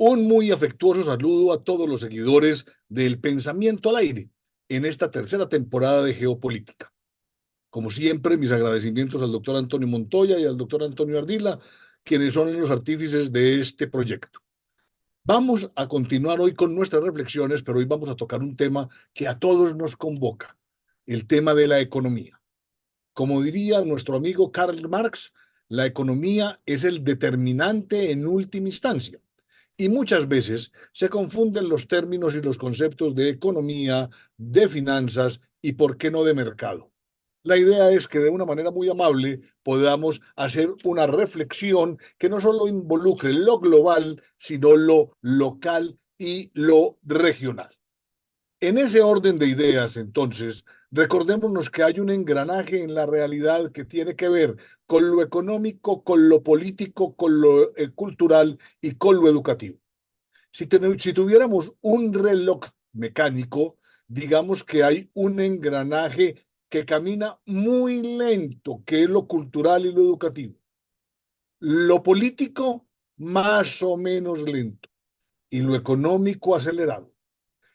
Un muy afectuoso saludo a todos los seguidores del Pensamiento al Aire en esta tercera temporada de Geopolítica. Como siempre, mis agradecimientos al doctor Antonio Montoya y al doctor Antonio Ardila, quienes son los artífices de este proyecto. Vamos a continuar hoy con nuestras reflexiones, pero hoy vamos a tocar un tema que a todos nos convoca, el tema de la economía. Como diría nuestro amigo Karl Marx, la economía es el determinante en última instancia. Y muchas veces se confunden los términos y los conceptos de economía, de finanzas y, por qué no, de mercado. La idea es que de una manera muy amable podamos hacer una reflexión que no solo involucre lo global, sino lo local y lo regional. En ese orden de ideas, entonces, recordémonos que hay un engranaje en la realidad que tiene que ver con lo económico, con lo político, con lo cultural y con lo educativo. Si tuviéramos un reloj mecánico, digamos que hay un engranaje que camina muy lento, que es lo cultural y lo educativo. Lo político, más o menos lento, y lo económico acelerado.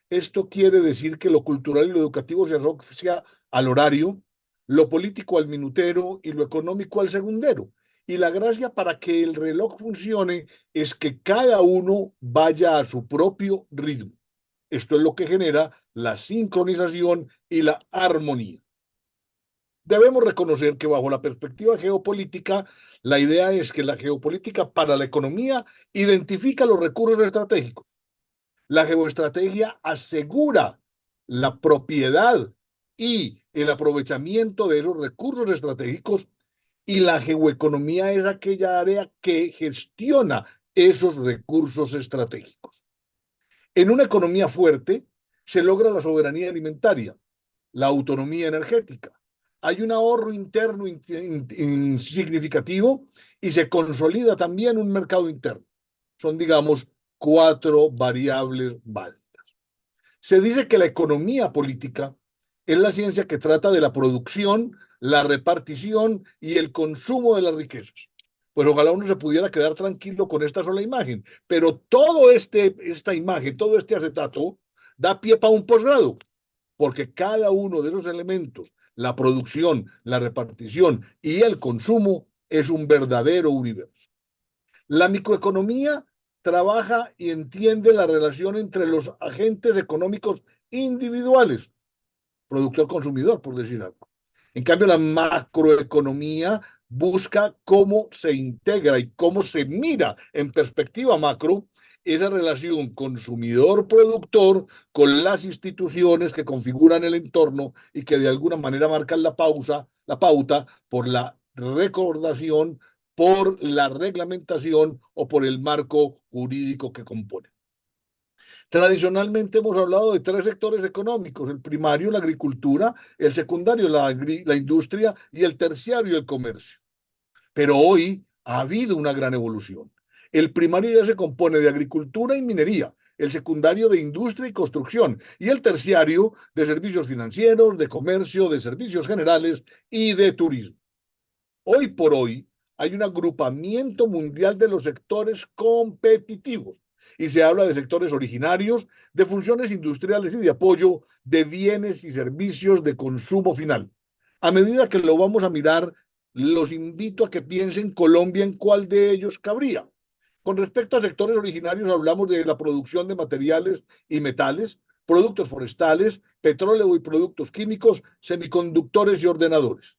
Esto quiere decir que lo cultural y lo educativo se asocia al horario, lo político al minutero y lo económico al segundero. Y la gracia para que el reloj funcione es que cada uno vaya a su propio ritmo. Esto es lo que genera la sincronización y la armonía. Debemos reconocer que bajo la perspectiva geopolítica, la idea es que la geopolítica para la economía identifica los recursos estratégicos. La geoestrategia asegura la propiedad y el aprovechamiento de esos recursos estratégicos, y la geoeconomía es aquella área que gestiona esos recursos estratégicos. En una economía fuerte se logra la soberanía alimentaria, la autonomía energética. Hay un ahorro interno significativo y se consolida también un mercado interno. Son, digamos, cuatro variables válidas. Se dice que la economía política es la ciencia que trata de la producción, la repartición y el consumo de las riquezas. Pues ojalá uno se pudiera quedar tranquilo con esta sola imagen, pero esta imagen, todo este acetato, da pie para un posgrado, porque cada uno de esos elementos, la producción, la repartición y el consumo, es un verdadero universo. La microeconomía trabaja y entiende la relación entre los agentes económicos individuales, productor-consumidor, por decir algo. En cambio, la macroeconomía busca cómo se integra y cómo se mira en perspectiva macro esa relación consumidor-productor con las instituciones que configuran el entorno y que de alguna manera marcan la pauta por la recordación, por la reglamentación o por el marco jurídico que compone. Tradicionalmente hemos hablado de tres sectores económicos: el primario, la agricultura; el secundario, la industria; y el terciario, el comercio. Pero hoy ha habido una gran evolución. El primario ya se compone de agricultura y minería, el secundario de industria y construcción, y el terciario de servicios financieros, de comercio, de servicios generales y de turismo. Hoy por hoy hay un agrupamiento mundial de los sectores competitivos y se habla de sectores originarios, de funciones industriales y de apoyo, de bienes y servicios de consumo final. A medida que lo vamos a mirar, los invito a que piensen Colombia en cuál de ellos cabría. Con respecto a sectores originarios, hablamos de la producción de materiales y metales, productos forestales, petróleo y productos químicos, semiconductores y ordenadores.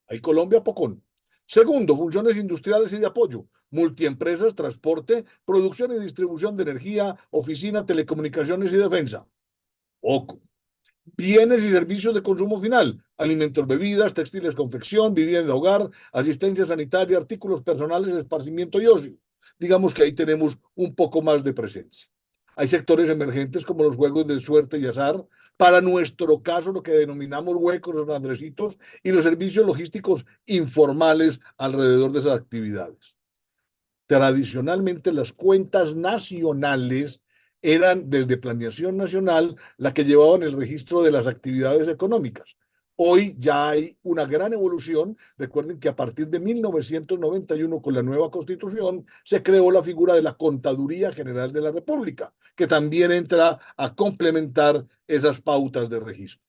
Ahí Colombia, pocón. Segundo, funciones industriales y de apoyo: multiempresas, transporte, producción y distribución de energía, oficina, telecomunicaciones y defensa. Poco. Bienes y servicios de consumo final: alimentos, bebidas, textiles, confección, vivienda, hogar, asistencia sanitaria, artículos personales, esparcimiento y ocio. Digamos que ahí tenemos un poco más de presencia. Hay sectores emergentes como los juegos de suerte y azar, para nuestro caso lo que denominamos huecos o andrecitos, y los servicios logísticos informales alrededor de esas actividades. Tradicionalmente las cuentas nacionales eran desde Planeación Nacional la que llevaban el registro de las actividades económicas. Hoy ya hay una gran evolución. Recuerden que a partir de 1991, con la nueva Constitución, se creó la figura de la Contaduría General de la República, que también entra a complementar esas pautas de registro.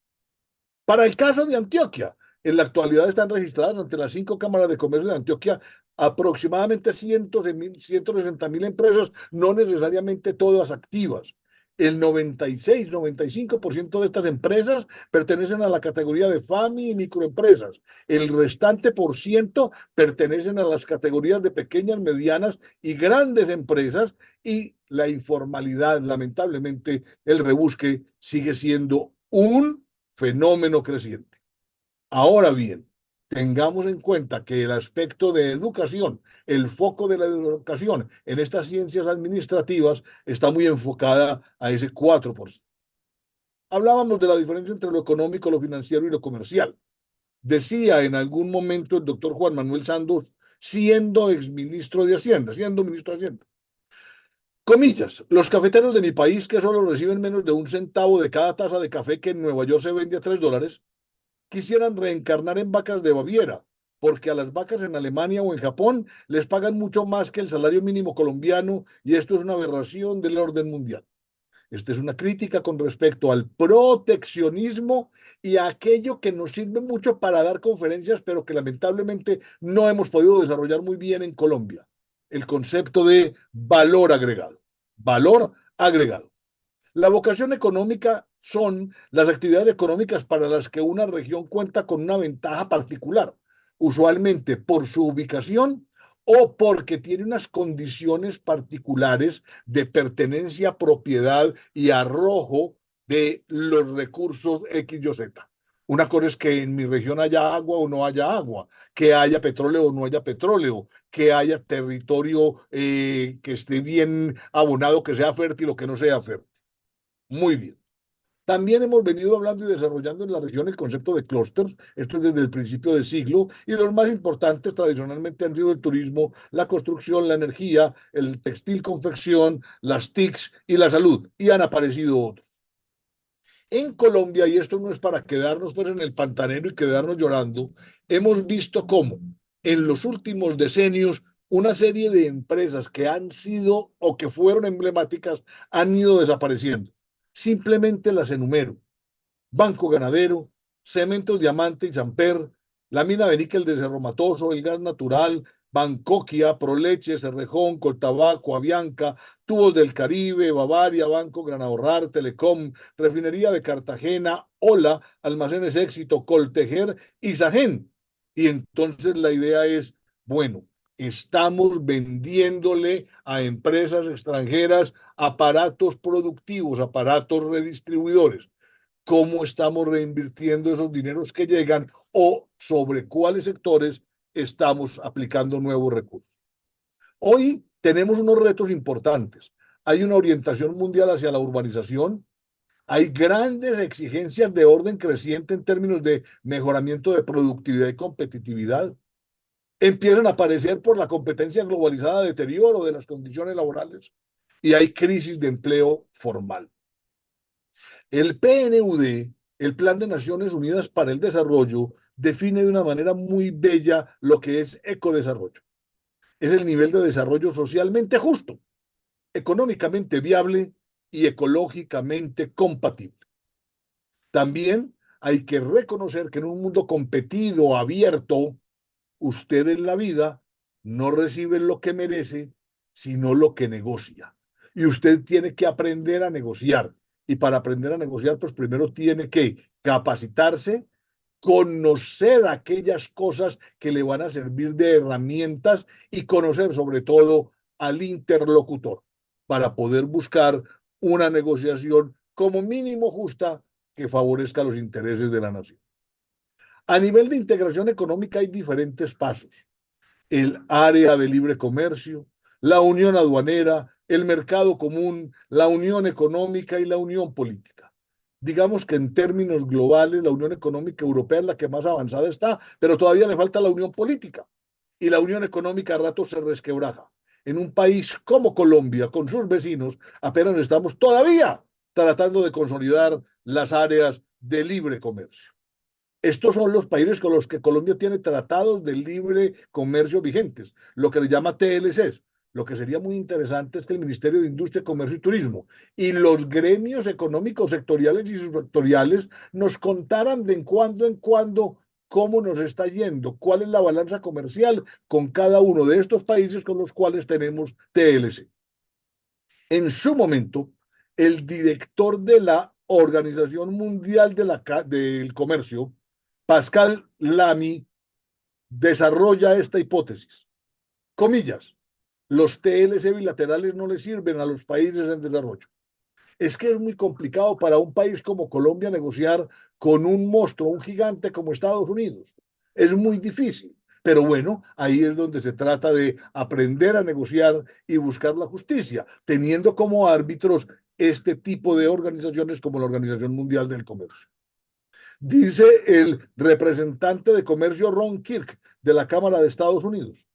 Para el caso de Antioquia, en la actualidad están registradas ante las 5 cámaras de comercio de Antioquia aproximadamente 160.000 empresas, no necesariamente todas activas. El 96-95% de estas empresas pertenecen a la categoría de FAMI y microempresas. El restante por ciento pertenecen a las categorías de pequeñas, medianas y grandes empresas, y la informalidad, lamentablemente, el rebusque sigue siendo un fenómeno creciente. Ahora bien, tengamos en cuenta que el aspecto de educación, el foco de la educación en estas ciencias administrativas está muy enfocada a ese 4%. Hablábamos de la diferencia entre lo económico, lo financiero y lo comercial. Decía en algún momento el doctor Juan Manuel Santos, siendo exministro de Hacienda, siendo ministro de Hacienda. Comillas, los cafeteros de mi país, que solo reciben menos de 1 centavo de cada taza de café que en Nueva York se vende a $3, quisieran reencarnar en vacas de Baviera, porque a las vacas en Alemania o en Japón les pagan mucho más que el salario mínimo colombiano, y esto es una aberración del orden mundial. Esta es una crítica con respecto al proteccionismo y a aquello que nos sirve mucho para dar conferencias, pero que lamentablemente no hemos podido desarrollar muy bien en Colombia. El concepto de valor agregado. Valor agregado. La vocación económica son las actividades económicas para las que una región cuenta con una ventaja particular, usualmente por su ubicación o porque tiene unas condiciones particulares de pertenencia, propiedad y arrojo de los recursos X y Z. Una cosa es que en mi región haya agua o no haya agua, que haya petróleo o no haya petróleo, que haya territorio que esté bien abonado, que sea fértil o que no sea fértil. Muy bien. También hemos venido hablando y desarrollando en la región el concepto de clústeres, esto es desde el principio del siglo, y los más importantes tradicionalmente han sido el turismo, la construcción, la energía, el textil, confección, las TICs y la salud, y han aparecido otros. En Colombia, y esto no es para quedarnos pues en el pantanero y quedarnos llorando, hemos visto cómo en los últimos decenios una serie de empresas que han sido o que fueron emblemáticas han ido desapareciendo. Simplemente las enumero: Banco Ganadero, Cementos Diamante y Samper, la mina de níquel de Cerro Matoso, el gas natural, Bancoquia, Proleche, Cerrejón, Coltabaco, Avianca, Tubos del Caribe, Bavaria, Banco Granahorrar, Telecom, Refinería de Cartagena, Ola, Almacenes Éxito, Coltejer y Sagen. Y entonces la idea es, bueno, estamos vendiéndole a empresas extranjeras aparatos productivos, aparatos redistribuidores. ¿Cómo estamos reinvirtiendo esos dineros que llegan o sobre cuáles sectores estamos aplicando nuevos recursos? Hoy tenemos unos retos importantes. Hay una orientación mundial hacia la urbanización. Hay grandes exigencias de orden creciente en términos de mejoramiento de productividad y competitividad. Empiezan a aparecer por la competencia globalizada deterioro de las condiciones laborales, y hay crisis de empleo formal. El PNUD, el Plan de Naciones Unidas para el Desarrollo, define de una manera muy bella lo que es ecodesarrollo. Es el nivel de desarrollo socialmente justo, económicamente viable y ecológicamente compatible. También hay que reconocer que en un mundo competido, abierto, usted en la vida no recibe lo que merece, sino lo que negocia. Y usted tiene que aprender a negociar. Y para aprender a negociar, pues primero tiene que capacitarse, conocer aquellas cosas que le van a servir de herramientas y conocer sobre todo al interlocutor para poder buscar una negociación como mínimo justa que favorezca los intereses de la nación. A nivel de integración económica hay diferentes pasos: el área de libre comercio, la unión aduanera, el mercado común, la unión económica y la unión política. Digamos que en términos globales la Unión Económica Europea es la que más avanzada está, pero todavía le falta la unión política, y la unión económica a ratos se resquebraja. En un país como Colombia, con sus vecinos, apenas estamos todavía tratando de consolidar las áreas de libre comercio. Estos son los países con los que Colombia tiene tratados de libre comercio vigentes, lo que le llama TLCs. Lo que sería muy interesante es que el Ministerio de Industria, Comercio y Turismo y los gremios económicos sectoriales y subsectoriales nos contaran de en cuando cómo nos está yendo, cuál es la balanza comercial con cada uno de estos países con los cuales tenemos TLC. En su momento, el director de la Organización Mundial del Comercio, Pascal Lamy, desarrolla esta hipótesis. Comillas, los TLC bilaterales no le sirven a los países en desarrollo. Es que es muy complicado para un país como Colombia negociar con un monstruo, un gigante como Estados Unidos. Es muy difícil. Pero bueno, ahí es donde se trata de aprender a negociar y buscar la justicia, teniendo como árbitros este tipo de organizaciones como la Organización Mundial del Comercio. Dice el representante de comercio Ron Kirk de la Cámara de Estados Unidos.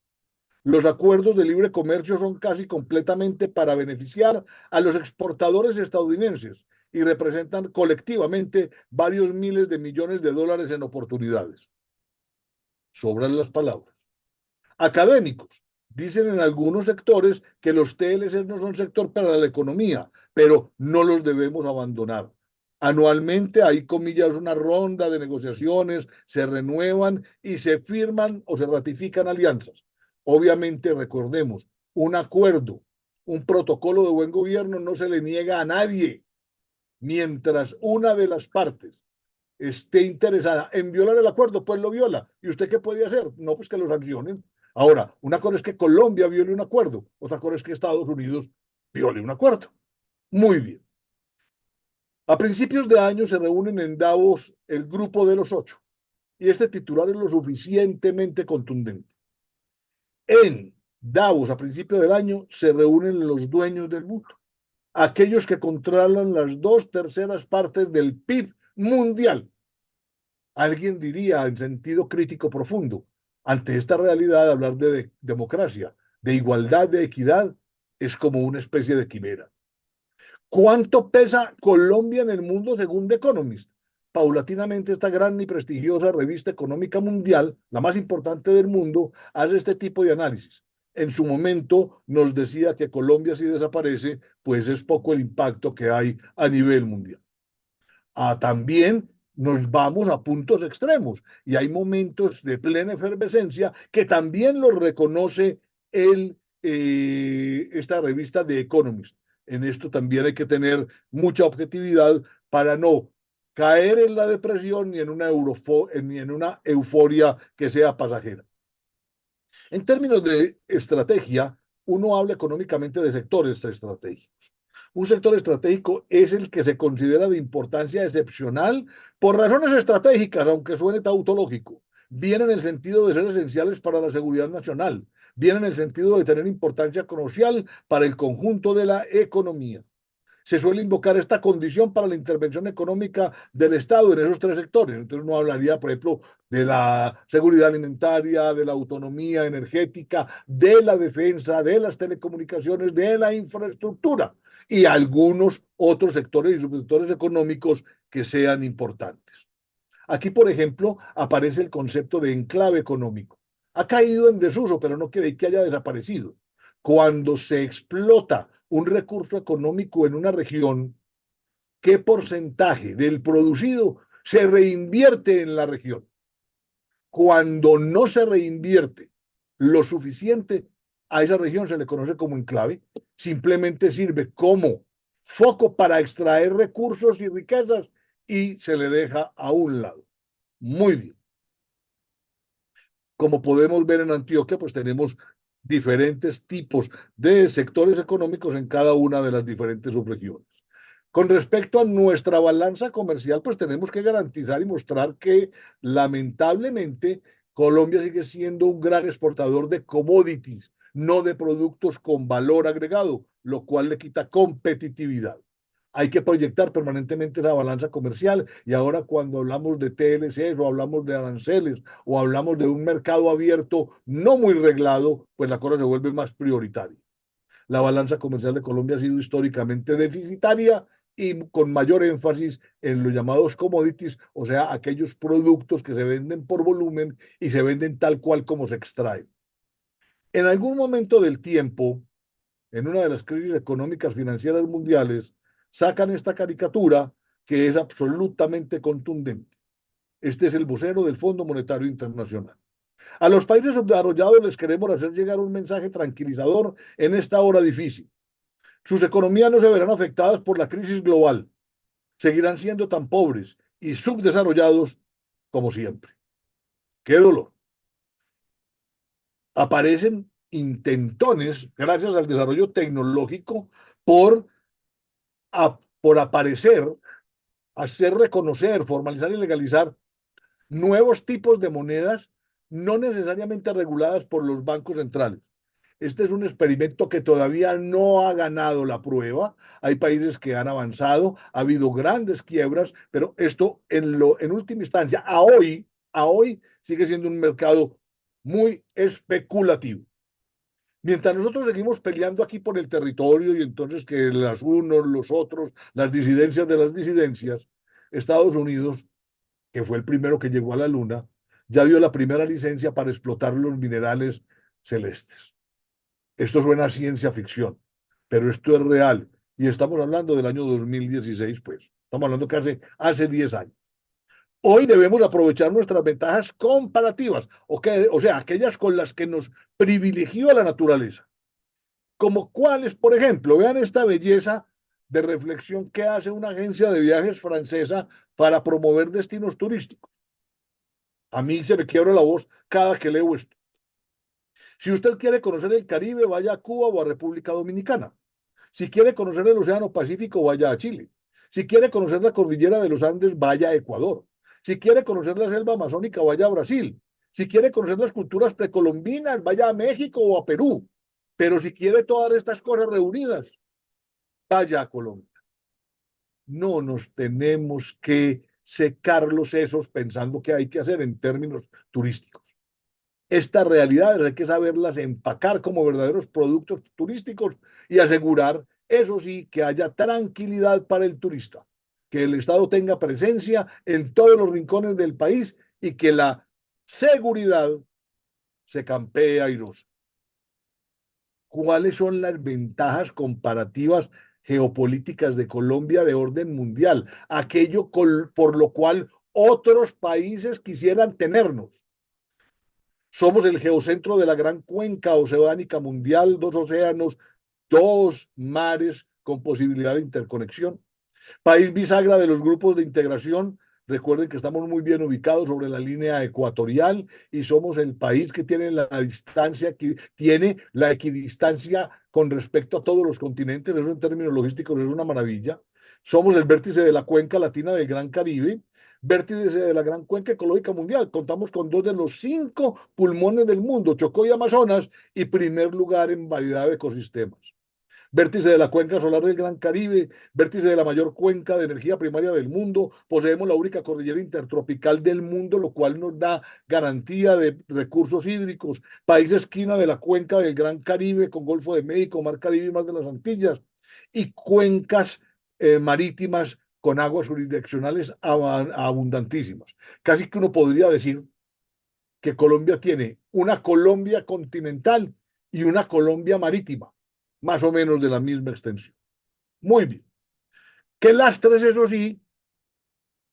Los acuerdos de libre comercio son casi completamente para beneficiar a los exportadores estadounidenses y representan colectivamente varios miles de millones de dólares en oportunidades. Sobran las palabras. Académicos dicen en algunos sectores que los TLC no son sector para la economía, pero no los debemos abandonar. Anualmente hay, comillas, una ronda de negociaciones, se renuevan y se firman o se ratifican alianzas. Obviamente, recordemos, un acuerdo, un protocolo de buen gobierno no se le niega a nadie, mientras una de las partes esté interesada en violar el acuerdo, pues lo viola. ¿Y usted qué puede hacer? No, pues que lo sancionen. Ahora, una cosa es que Colombia viole un acuerdo, otra cosa es que Estados Unidos viole un acuerdo. Muy bien. A principios de año se reúnen en Davos el grupo de los 8 y este titular es lo suficientemente contundente. En Davos, a principios del año, se reúnen los dueños del mundo, aquellos que controlan las 2/3 partes del PIB mundial. Alguien diría en sentido crítico profundo, ante esta realidad, hablar de democracia, de igualdad, de equidad, es como una especie de quimera. ¿Cuánto pesa Colombia en el mundo según The Economist? Paulatinamente esta gran y prestigiosa revista económica mundial, la más importante del mundo, hace este tipo de análisis. En su momento nos decía que Colombia si desaparece, pues es poco el impacto que hay a nivel mundial. También nos vamos a puntos extremos y hay momentos de plena efervescencia que también lo reconoce esta revista de Economist. En esto también hay que tener mucha objetividad para no caer en la depresión ni en una euforia que sea pasajera. En términos de estrategia, uno habla económicamente de sectores estratégicos. Un sector estratégico es el que se considera de importancia excepcional por razones estratégicas, aunque suene tautológico. Bien en el sentido de ser esenciales para la seguridad nacional, bien en el sentido de tener importancia crucial para el conjunto de la economía. Se suele invocar esta condición para la intervención económica del Estado en esos 3 sectores. Entonces uno hablaría, por ejemplo, de la seguridad alimentaria, de la autonomía energética, de la defensa, de las telecomunicaciones, de la infraestructura y algunos otros sectores y subsectores económicos que sean importantes. Aquí, por ejemplo, aparece el concepto de enclave económico. Ha caído en desuso, pero no quiere que haya desaparecido. Cuando se explota un recurso económico en una región, ¿qué porcentaje del producido se reinvierte en la región? Cuando no se reinvierte lo suficiente, a esa región se le conoce como enclave, simplemente sirve como foco para extraer recursos y riquezas y se le deja a un lado. Muy bien. Como podemos ver en Antioquia, pues tenemos diferentes tipos de sectores económicos en cada una de las diferentes subregiones. Con respecto a nuestra balanza comercial, pues tenemos que garantizar y mostrar que lamentablemente Colombia sigue siendo un gran exportador de commodities, no de productos con valor agregado, lo cual le quita competitividad. Hay que proyectar permanentemente esa balanza comercial y ahora cuando hablamos de TLC o hablamos de aranceles o hablamos de un mercado abierto no muy reglado, pues la cosa se vuelve más prioritaria. La balanza comercial de Colombia ha sido históricamente deficitaria y con mayor énfasis en los llamados commodities, o sea, aquellos productos que se venden por volumen y se venden tal cual como se extraen. En algún momento del tiempo, en una de las crisis económicas financieras mundiales, sacan esta caricatura que es absolutamente contundente. Este es el vocero del Fondo Monetario Internacional. A los países subdesarrollados les queremos hacer llegar un mensaje tranquilizador en esta hora difícil. Sus economías no se verán afectadas por la crisis global. Seguirán siendo tan pobres y subdesarrollados como siempre. ¡Qué dolor! Aparecen intentones, gracias al desarrollo tecnológico, por, por aparecer, hacer reconocer, formalizar y legalizar nuevos tipos de monedas no necesariamente reguladas por los bancos centrales. Este es un experimento que todavía no ha ganado la prueba. Hay países que han avanzado, ha habido grandes quiebras, pero esto en última instancia, a hoy sigue siendo un mercado muy especulativo. Mientras nosotros seguimos peleando aquí por el territorio y entonces que las unos, los otros, las disidencias de las disidencias, Estados Unidos, que fue el primero que llegó a la Luna, ya dio la primera licencia para explotar los minerales celestes. Esto suena a ciencia ficción, pero esto es real. Y estamos hablando del año 2016, pues. Estamos hablando que hace 10 años. Hoy debemos aprovechar nuestras ventajas comparativas, o sea, aquellas con las que nos privilegió la naturaleza. Como cuáles, por ejemplo, vean esta belleza de reflexión que hace una agencia de viajes francesa para promover destinos turísticos. A mí se me quiebra la voz cada que leo esto. Si usted quiere conocer el Caribe, vaya a Cuba o a República Dominicana. Si quiere conocer el Océano Pacífico, vaya a Chile. Si quiere conocer la cordillera de los Andes, vaya a Ecuador. Si quiere conocer la selva amazónica, vaya a Brasil. Si quiere conocer las culturas precolombinas, vaya a México o a Perú. Pero si quiere todas estas cosas reunidas, vaya a Colombia. No nos tenemos que secar los sesos pensando que hay que hacer en términos turísticos. Estas realidades hay que saberlas empacar como verdaderos productos turísticos y asegurar, eso sí, que haya tranquilidad para el turista, que el Estado tenga presencia en todos los rincones del país y que la seguridad se campee airosa. ¿Cuáles son las ventajas comparativas geopolíticas de Colombia de orden mundial? Aquello por lo cual otros países quisieran tenernos. Somos el geocentro de la gran cuenca oceánica mundial, dos océanos, dos mares con posibilidad de interconexión. País bisagra de los grupos de integración. Recuerden que estamos muy bien ubicados sobre la línea ecuatorial y somos el país que tiene la distancia, que tiene la equidistancia con respecto a todos los continentes. Eso en términos logísticos es una maravilla. Somos el vértice de la cuenca latina del Gran Caribe, vértice de la Gran Cuenca Ecológica Mundial. Contamos con dos de los 5 pulmones del mundo, Chocó y Amazonas, y primer lugar en variedad de ecosistemas. Vértice de la cuenca solar del Gran Caribe, vértice de la mayor cuenca de energía primaria del mundo, poseemos la única cordillera intertropical del mundo, lo cual nos da garantía de recursos hídricos, país esquina de la cuenca del Gran Caribe con Golfo de México, Mar Caribe y Mar de las Antillas, y cuencas marítimas con aguas jurisdiccionales abundantísimas. Casi que uno podría decir que Colombia tiene una Colombia continental y una Colombia marítima, más o menos de la misma extensión. Muy bien. ¿Qué lastres, eso sí,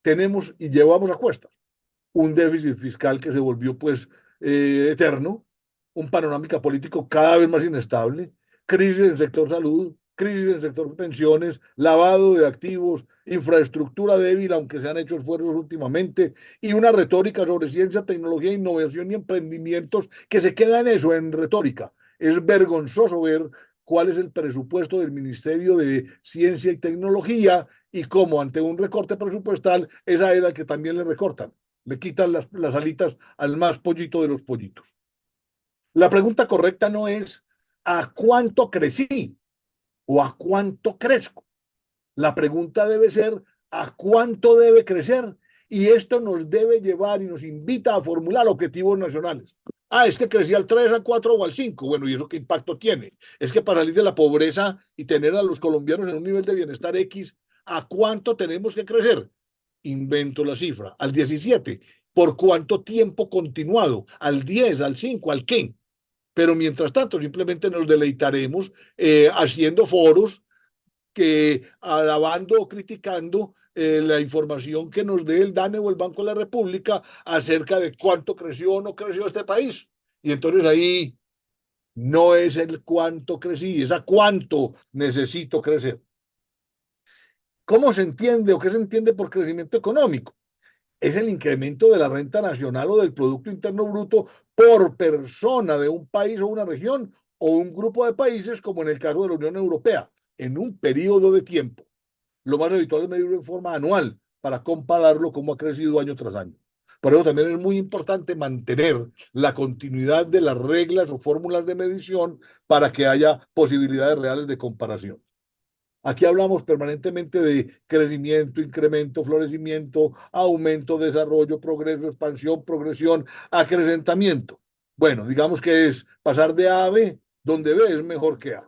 tenemos y llevamos a cuestas? Un déficit fiscal que se volvió pues eterno, un panorámica político cada vez más inestable, crisis en el sector salud, crisis en el sector pensiones, lavado de activos, infraestructura débil, aunque se han hecho esfuerzos últimamente, y una retórica sobre ciencia, tecnología, innovación y emprendimientos que se queda en eso, en retórica. Es vergonzoso ver cuál es el presupuesto del Ministerio de Ciencia y Tecnología y cómo ante un recorte presupuestal, esa era que también le recortan, le quitan las alitas al más pollito de los pollitos. La pregunta correcta no es ¿a cuánto crecí o a cuánto crezco? La pregunta debe ser ¿a cuánto debe crecer? Y esto nos debe llevar y nos invita a formular objetivos nacionales. Ah, es que crecía al 3, al 4 o al 5. Bueno, ¿y eso qué impacto tiene? Es que para salir de la pobreza y tener a los colombianos en un nivel de bienestar X, ¿A cuánto tenemos que crecer? Invento la cifra, al 17. ¿Por cuánto tiempo continuado? ¿Al 10, al 5, al qué? Pero mientras tanto, simplemente nos deleitaremos haciendo foros que alabando o criticando la información que nos dé el DANE o el Banco de la República acerca de cuánto creció o no creció este país. Y entonces ahí no es el cuánto crecí, es a cuánto necesito crecer. ¿Cómo se entiende o qué se entiende por crecimiento económico? Es el incremento de la renta nacional o del Producto Interno Bruto por persona de un país o una región o un grupo de países, como en el caso de la Unión Europea, en un periodo de tiempo. Lo más habitual es medirlo en forma anual para compararlo cómo ha crecido año tras año. Por eso también es muy importante mantener la continuidad de las reglas o fórmulas de medición para que haya posibilidades reales de comparación. Aquí hablamos permanentemente de crecimiento, incremento, florecimiento, aumento, desarrollo, progreso, expansión, progresión, acrecentamiento. Bueno, digamos que es pasar de A a B, donde B es mejor que A.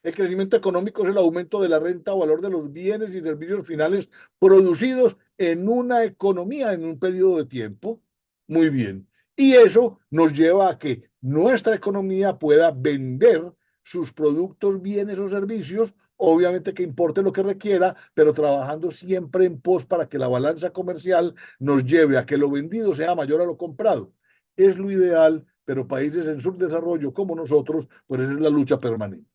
El crecimiento económico es el aumento de la renta o valor de los bienes y servicios finales producidos en una economía en un periodo de tiempo. Muy bien. Y eso nos lleva a que nuestra economía pueda vender sus productos, bienes o servicios, obviamente que importe lo que requiera, pero trabajando siempre en pos para que la balanza comercial nos lleve a que lo vendido sea mayor a lo comprado. Es lo ideal, pero países en subdesarrollo como nosotros, pues esa es la lucha permanente.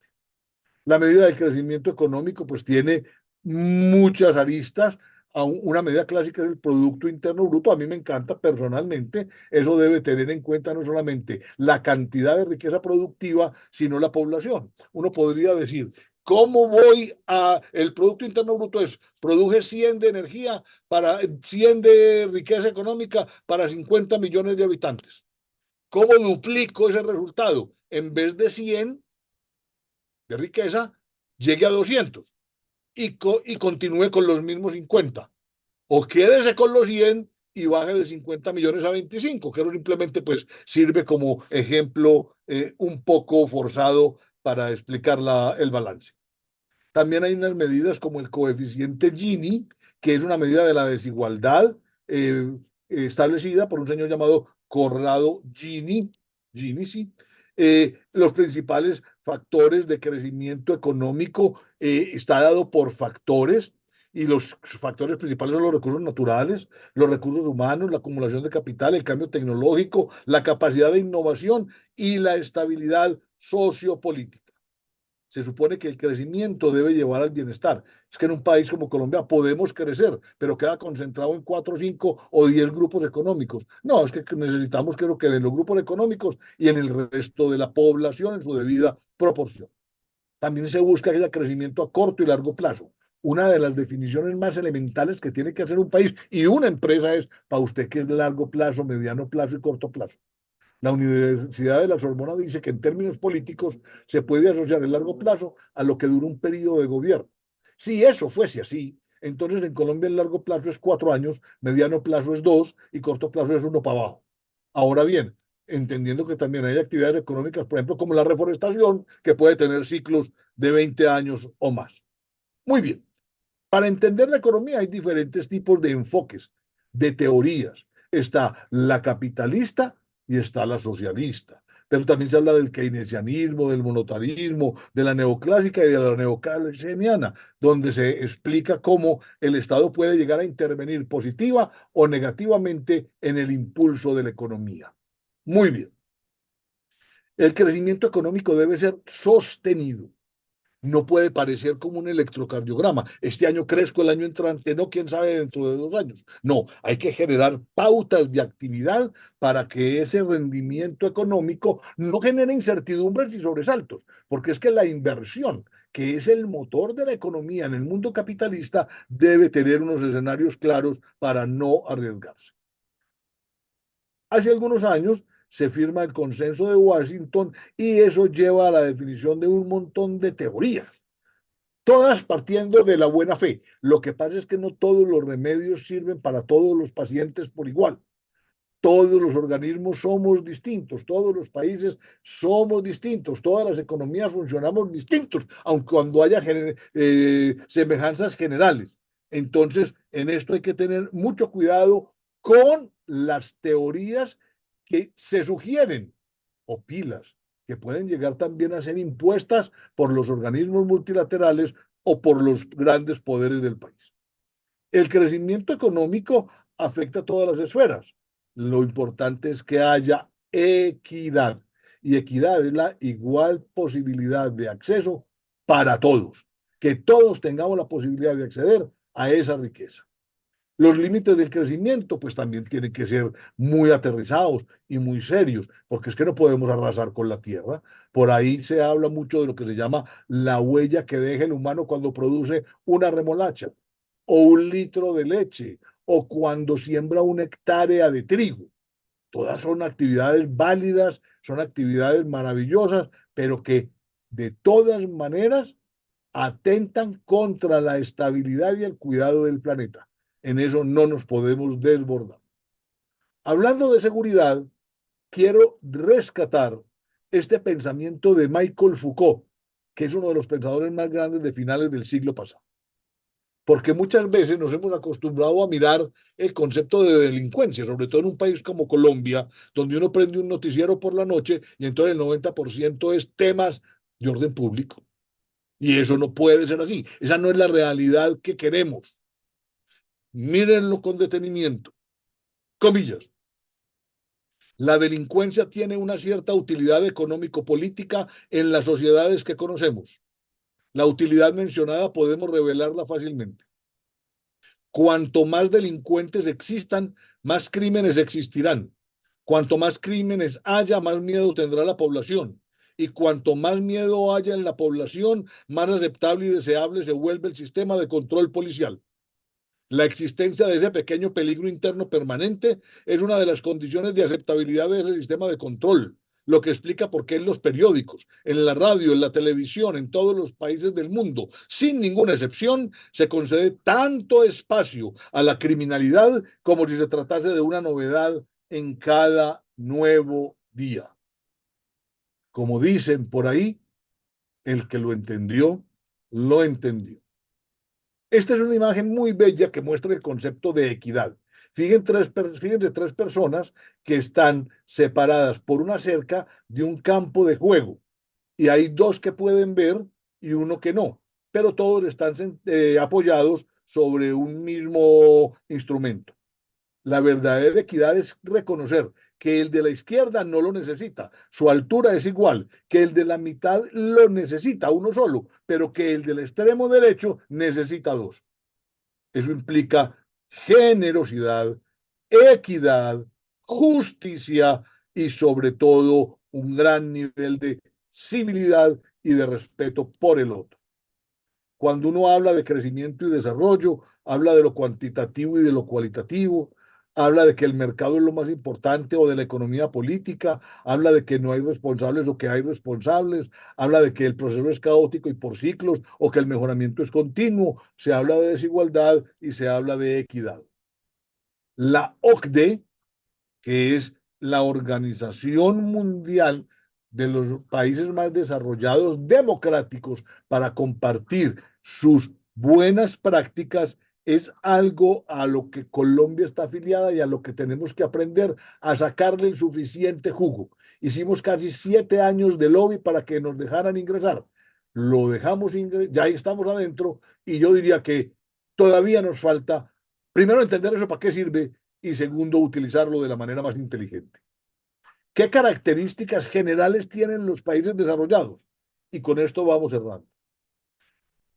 La medida del crecimiento económico pues tiene muchas aristas. Una medida clásica es el Producto Interno Bruto. A mí me encanta personalmente. Eso debe tener en cuenta no solamente la cantidad de riqueza productiva, sino la población. Uno podría decir, ¿cómo voy a... El Producto Interno Bruto es, produje 100 de energía, para 100 de riqueza económica para 50 millones de habitantes. ¿Cómo duplico ese resultado? En vez de 100 de riqueza, llegue a 200 y continúe con los mismos 50. O quédese con los 100 y baje de 50 millones a 25, que eso simplemente pues sirve como ejemplo un poco forzado para explicar el balance. También hay unas medidas como el coeficiente Gini, que es una medida de la desigualdad establecida por un señor llamado Corrado Gini, Gini sí. Los principales factores de crecimiento económico está dado por factores y los factores principales son los recursos naturales, los recursos humanos, la acumulación de capital, el cambio tecnológico, la capacidad de innovación y la estabilidad sociopolítica. Se supone que el crecimiento debe llevar al bienestar. Es que en un país como Colombia podemos crecer, pero queda concentrado en 4, 5 o 10 grupos económicos. No, es que necesitamos que lo que en los grupos económicos y en el resto de la población en su debida proporción. También se busca el crecimiento a corto y largo plazo. Una de las definiciones más elementales que tiene que hacer un país y una empresa es para usted qué es largo plazo, mediano plazo y corto plazo. La Universidad de la Sorbona dice que en términos políticos se puede asociar el largo plazo a lo que dura un periodo de gobierno. Si eso fuese así, entonces en Colombia el largo plazo es 4 años, mediano plazo es 2 y corto plazo es 1 para abajo. Ahora bien, entendiendo que también hay actividades económicas, por ejemplo, como la reforestación, que puede tener ciclos de 20 años o más. Muy bien. Para entender la economía hay diferentes tipos de enfoques, de teorías. Está la capitalista y está la socialista. Pero también se habla del keynesianismo, del monetarismo, de la neoclásica y de la neokeynesiana, donde se explica cómo el Estado puede llegar a intervenir positiva o negativamente en el impulso de la economía. Muy bien. El crecimiento económico debe ser sostenido. No puede parecer como un electrocardiograma. Este año crezco, el año entrante, no, quién sabe dentro de 2 años. No, hay que generar pautas de actividad para que ese rendimiento económico no genere incertidumbres y sobresaltos, porque es que la inversión, que es el motor de la economía en el mundo capitalista, debe tener unos escenarios claros para no arriesgarse. Hace algunos años se firma el Consenso de Washington y eso lleva a la definición de un montón de teorías, todas partiendo de la buena fe. Lo que pasa es que no todos los remedios sirven para todos los pacientes por igual. Todos los organismos somos distintos, todos los países somos distintos, todas las economías funcionamos distintos, aun cuando haya semejanzas generales. Entonces, en esto hay que tener mucho cuidado con las teorías que se sugieren o pilas que pueden llegar también a ser impuestas por los organismos multilaterales o por los grandes poderes del país. El crecimiento económico afecta a todas las esferas. Lo importante es que haya equidad. Y equidad es la igual posibilidad de acceso para todos. Que todos tengamos la posibilidad de acceder a esa riqueza. Los límites del crecimiento, pues también tienen que ser muy aterrizados y muy serios, porque es que no podemos arrasar con la tierra. Por ahí se habla mucho de lo que se llama la huella que deja el humano cuando produce una remolacha, o un litro de leche, o cuando siembra una hectárea de trigo. Todas son actividades válidas, son actividades maravillosas, pero que de todas maneras atentan contra la estabilidad y el cuidado del planeta. En eso no nos podemos desbordar. Hablando de seguridad, quiero rescatar este pensamiento de Michael Foucault, que es uno de los pensadores más grandes de finales del siglo pasado. Porque muchas veces nos hemos acostumbrado a mirar el concepto de delincuencia, sobre todo en un país como Colombia, donde uno prende un noticiero por la noche y entonces el 90% es temas de orden público. Y eso no puede ser así. Esa no es la realidad que queremos. Mírenlo con detenimiento. Comillas. La delincuencia tiene una cierta utilidad económico-política en las sociedades que conocemos. La utilidad mencionada podemos revelarla fácilmente. Cuanto más delincuentes existan, más crímenes existirán. Cuanto más crímenes haya, más miedo tendrá la población. Y cuanto más miedo haya en la población, más aceptable y deseable se vuelve el sistema de control policial. La existencia de ese pequeño peligro interno permanente es una de las condiciones de aceptabilidad de ese sistema de control, lo que explica por qué en los periódicos, en la radio, en la televisión, en todos los países del mundo, sin ninguna excepción, se concede tanto espacio a la criminalidad como si se tratase de una novedad en cada nuevo día. Como dicen por ahí, el que lo entendió, lo entendió. Esta es una imagen muy bella que muestra el concepto de equidad. Fíjense tres personas que están separadas por una cerca de un campo de juego. Y hay dos que pueden ver y uno que no, pero todos están apoyados sobre un mismo instrumento. La verdadera equidad es reconocer que el de la izquierda no lo necesita, su altura es igual, que el de la mitad lo necesita uno solo, pero que el del extremo derecho necesita dos. Eso implica generosidad, equidad, justicia y sobre todo un gran nivel de civilidad y de respeto por el otro. Cuando uno habla de crecimiento y desarrollo, habla de lo cuantitativo y de lo cualitativo, habla de que el mercado es lo más importante o de la economía política, habla de que no hay responsables o que hay responsables, habla de que el proceso es caótico y por ciclos o que el mejoramiento es continuo, se habla de desigualdad y se habla de equidad. La OCDE, que es la Organización Mundial de los Países Más Desarrollados Democráticos para compartir sus buenas prácticas, es algo a lo que Colombia está afiliada y a lo que tenemos que aprender a sacarle el suficiente jugo. Hicimos casi 7 años de lobby para que nos dejaran ingresar. Lo dejamos ingresar, ya estamos adentro y yo diría que todavía nos falta, primero, entender eso para qué sirve y segundo, utilizarlo de la manera más inteligente. ¿Qué características generales tienen los países desarrollados? Y con esto vamos cerrando.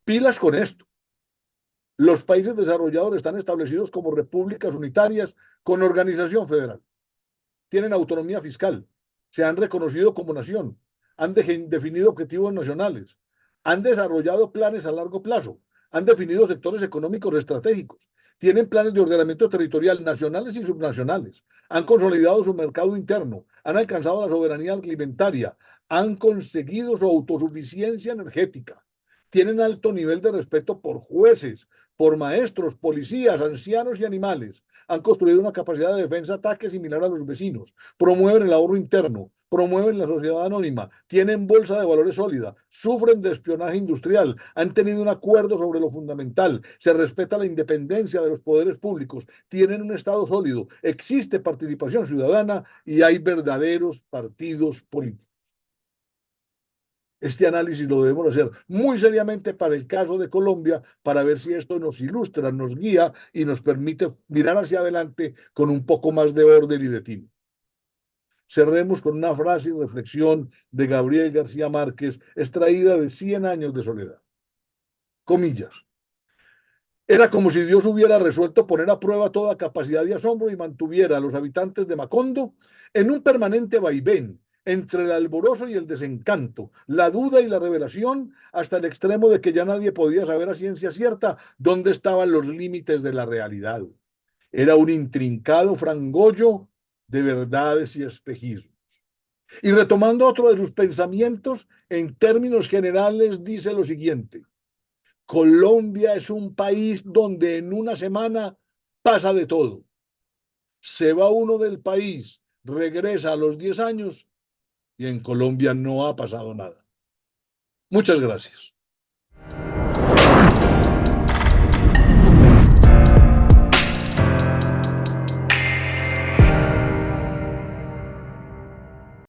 Pilas con esto. Los países desarrollados están establecidos como repúblicas unitarias con organización federal. Tienen autonomía fiscal. Se han reconocido como nación. Han definido objetivos nacionales. Han desarrollado planes a largo plazo. Han definido sectores económicos estratégicos. Tienen planes de ordenamiento territorial nacionales y subnacionales. Han consolidado su mercado interno. Han alcanzado la soberanía alimentaria. Han conseguido su autosuficiencia energética. Tienen alto nivel de respeto por jueces, por maestros, policías, ancianos y animales. han construido una capacidad de defensa-ataque similar a los vecinos, promueven el ahorro interno, promueven la sociedad anónima, tienen bolsa de valores sólida, sufren de espionaje industrial, han tenido un acuerdo sobre lo fundamental, se respeta la independencia de los poderes públicos, tienen un Estado sólido, existe participación ciudadana y hay verdaderos partidos políticos. Este análisis lo debemos hacer muy seriamente para el caso de Colombia, para ver si esto nos ilustra, nos guía y nos permite mirar hacia adelante con un poco más de orden y de tino. Cerremos con una frase y reflexión de Gabriel García Márquez, extraída de 100 años de soledad. Comillas. Era como si Dios hubiera resuelto poner a prueba toda capacidad de asombro y mantuviera a los habitantes de Macondo en un permanente vaivén entre el alborozo y el desencanto, la duda y la revelación, hasta el extremo de que ya nadie podía saber a ciencia cierta dónde estaban los límites de la realidad. Era un intrincado frangollo de verdades y espejismos. Y retomando otro de sus pensamientos, en términos generales dice lo siguiente: Colombia es un país donde en una semana pasa de todo. Se va uno del país, regresa a los 10 años y en Colombia no ha pasado nada. Muchas gracias.